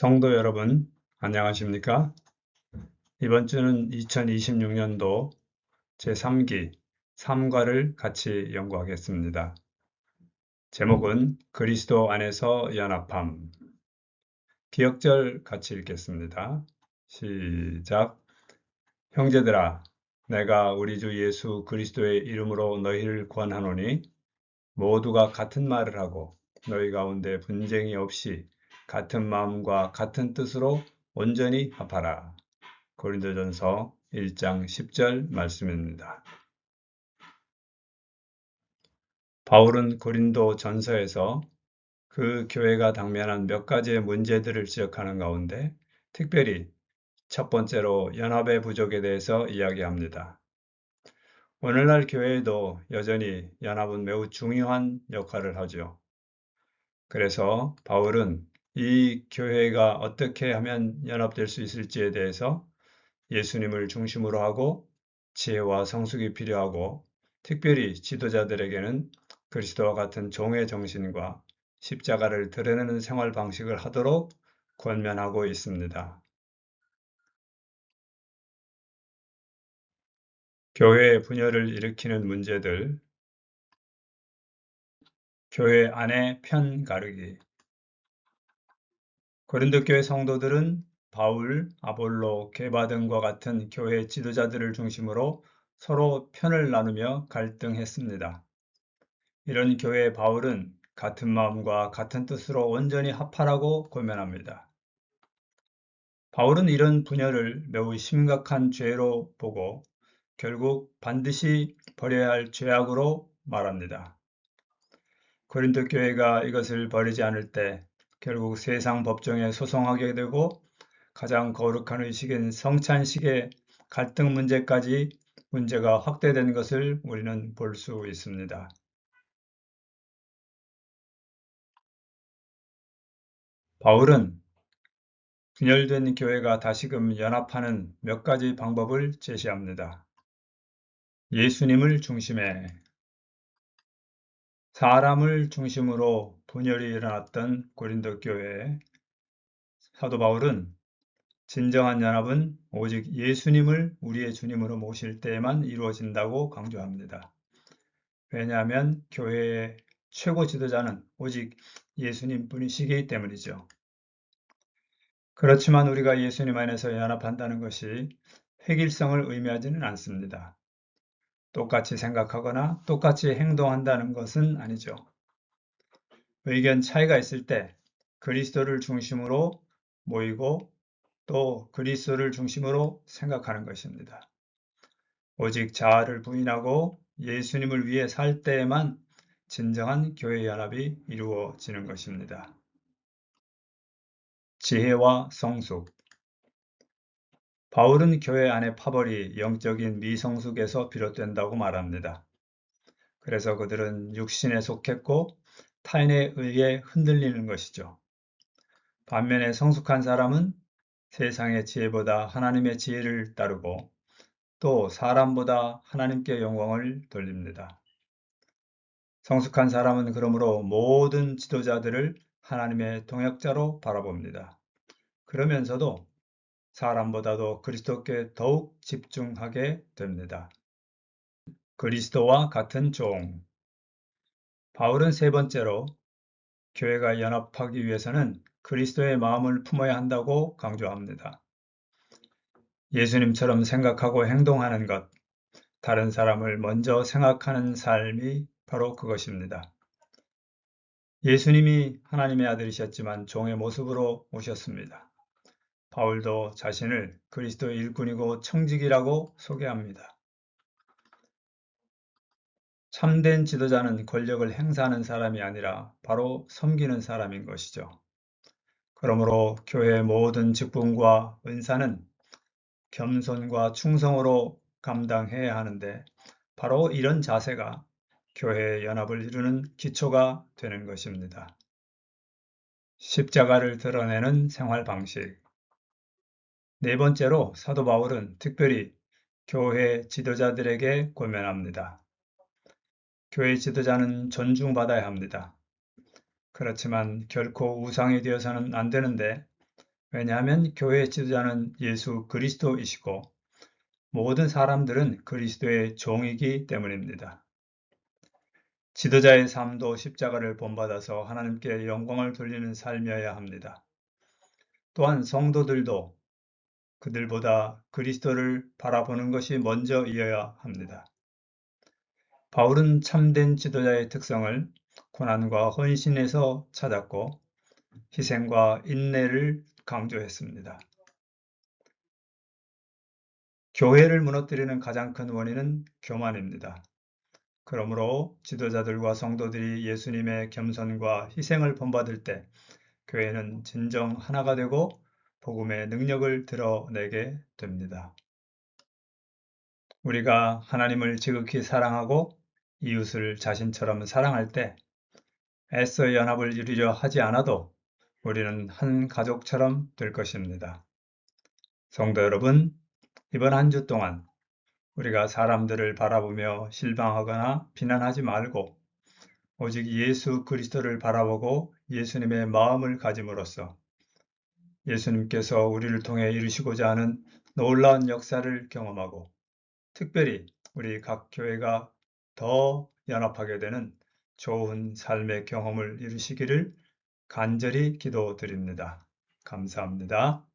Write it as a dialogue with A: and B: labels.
A: 성도 여러분, 안녕하십니까? 이번 주는 2026년도 제3기 3과를 같이 연구하겠습니다. 제목은 그리스도 안에서 연합함. 기억절 같이 읽겠습니다. 시작. 형제들아, 내가 우리 주 예수 그리스도의 이름으로 너희를 권하노니 모두가 같은 말을 하고 너희 가운데 분쟁이 없이 같은 마음과 같은 뜻으로 온전히 합하라. 고린도전서 1장 10절 말씀입니다. 바울은 고린도 전서에서 그 교회가 당면한 몇 가지의 문제들을 지적하는 가운데 특별히 첫 번째로 연합의 부족에 대해서 이야기합니다. 오늘날 교회에도 여전히 연합은 매우 중요한 역할을 하죠. 그래서 바울은 이 교회가 어떻게 하면 연합될 수 있을지에 대해서 예수님을 중심으로 하고 지혜와 성숙이 필요하고 특별히 지도자들에게는 그리스도와 같은 종의 정신과 십자가를 드러내는 생활 방식을 하도록 권면하고 있습니다. 교회의 분열을 일으키는 문제들, 교회 안의 편 가르기. 고린도 교회 성도들은 바울, 아볼로, 게바 등과 같은 교회 지도자들을 중심으로 서로 편을 나누며 갈등했습니다. 이런 교회의 바울은 같은 마음과 같은 뜻으로 온전히 합하라고 권면합니다. 바울은 이런 분열을 매우 심각한 죄로 보고 결국 반드시 버려야 할 죄악으로 말합니다. 고린도 교회가 이것을 버리지 않을 때 결국 세상 법정에 소송하게 되고 가장 거룩한 의식인 성찬식의 갈등 문제까지 문제가 확대된 것을 우리는 볼 수 있습니다. 바울은 분열된 교회가 다시금 연합하는 몇 가지 방법을 제시합니다. 예수님을 중심에 사람을 중심으로 분열이 일어났던 고린도 교회에 사도 바울은 진정한 연합은 오직 예수님을 우리의 주님으로 모실 때에만 이루어진다고 강조합니다. 왜냐하면 교회의 최고 지도자는 오직 예수님뿐이시기 때문이죠. 그렇지만 우리가 예수님 안에서 연합한다는 것이 획일성을 의미하지는 않습니다. 똑같이 생각하거나 똑같이 행동한다는 것은 아니죠. 의견 차이가 있을 때 그리스도를 중심으로 모이고 또 그리스도를 중심으로 생각하는 것입니다. 오직 자아를 부인하고 예수님을 위해 살 때에만 진정한 교회 연합이 이루어지는 것입니다. 지혜와 성숙. 바울은 교회 안의 파벌이 영적인 미성숙에서 비롯된다고 말합니다. 그래서 그들은 육신에 속했고 타인에 의해 흔들리는 것이죠. 반면에 성숙한 사람은 세상의 지혜보다 하나님의 지혜를 따르고 또 사람보다 하나님께 영광을 돌립니다. 성숙한 사람은 그러므로 모든 지도자들을 하나님의 동역자로 바라봅니다. 그러면서도 사람보다도 그리스도께 더욱 집중하게 됩니다. 그리스도와 같은 종. 바울은 세 번째로 교회가 연합하기 위해서는 그리스도의 마음을 품어야 한다고 강조합니다. 예수님처럼 생각하고 행동하는 것, 다른 사람을 먼저 생각하는 삶이 바로 그것입니다. 예수님이 하나님의 아들이셨지만 종의 모습으로 오셨습니다. 바울도 자신을 그리스도의 일꾼이고 청직이라고 소개합니다. 참된 지도자는 권력을 행사하는 사람이 아니라 바로 섬기는 사람인 것이죠. 그러므로 교회의 모든 직분과 은사는 겸손과 충성으로 감당해야 하는데 바로 이런 자세가 교회의 연합을 이루는 기초가 되는 것입니다. 십자가를 드러내는 생활 방식. 네 번째로 사도 바울은 특별히 교회 지도자들에게 권면합니다. 교회 지도자는 존중받아야 합니다. 그렇지만 결코 우상이 되어서는 안 되는데 왜냐하면 교회의 지도자는 예수 그리스도이시고 모든 사람들은 그리스도의 종이기 때문입니다. 지도자의 삶도 십자가를 본받아서 하나님께 영광을 돌리는 삶이어야 합니다. 또한 성도들도 그들보다 그리스도를 바라보는 것이 먼저이어야 합니다. 바울은 참된 지도자의 특성을 고난과 헌신에서 찾았고 희생과 인내를 강조했습니다. 교회를 무너뜨리는 가장 큰 원인은 교만입니다. 그러므로 지도자들과 성도들이 예수님의 겸손과 희생을 본받을 때 교회는 진정 하나가 되고 복음의 능력을 드러내게 됩니다. 우리가 하나님을 지극히 사랑하고 이웃을 자신처럼 사랑할 때 애써 연합을 이루려 하지 않아도 우리는 한 가족처럼 될 것입니다. 성도 여러분, 이번 한 주 동안 우리가 사람들을 바라보며 실망하거나 비난하지 말고 오직 예수 그리스도를 바라보고 예수님의 마음을 가짐으로써 예수님께서 우리를 통해 이루시고자 하는 놀라운 역사를 경험하고 특별히 우리 각 교회가 더 연합하게 되는 좋은 삶의 경험을 이루시기를 간절히 기도드립니다. 감사합니다.